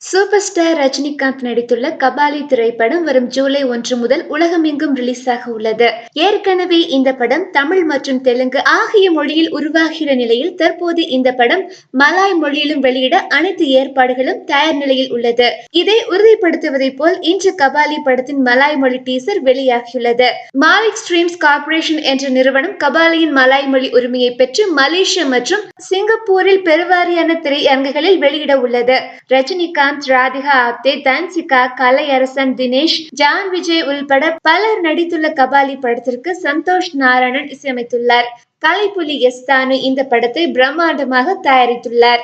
Super star Rajinikanth நடித்துள்ள கபாலி திரைப்படம் வரும் ஜூலை 1 முதல் உலகமெங்கும் ரிலீஸ் ஆக உள்ளது. ஏற்கனவே இந்த படம் தமிழ் மற்றும் தெலுங்கு ஆகிய மொழியில் உருவாகிற நிலையில் தற்போது இந்த படம் மலாய் மொழியிலும் வெளியிட அனைத்து ஏற்பாடுகளும் தயார் நிலையில் உள்ளது. இதை உறுதிப்படுத்துவதை போல் இன்று கபாலி படத்தின் மலாய் மொழி டீசர் வெளியாகியுள்ளது. மாலிக் ஸ்ட்ரீம்ஸ் கார்ப்பரேஷன் என்ற நிறுவனம் கபாலியின் மலாய் மொழி உரிமையை பெற்று மலேசியா மற்றும் சிங்கப்பூரில் பெருவாரியான திரையரங்குகளில் வெளியிட உள்ளது. ரஜினிகாந்த், ராதிகா ஆப்தே, தன்சிகா, கலையரசன், தினேஷ், ஜான் விஜய் உள்பட பலர் நடித்துள்ள கபாலி படத்திற்கு சந்தோஷ் நாராயணன் இசையமைத்துள்ளார். கலைப்புலி எஸ் தானு இந்த படத்தை பிரம்மாண்டமாக தயாரித்துள்ளார்.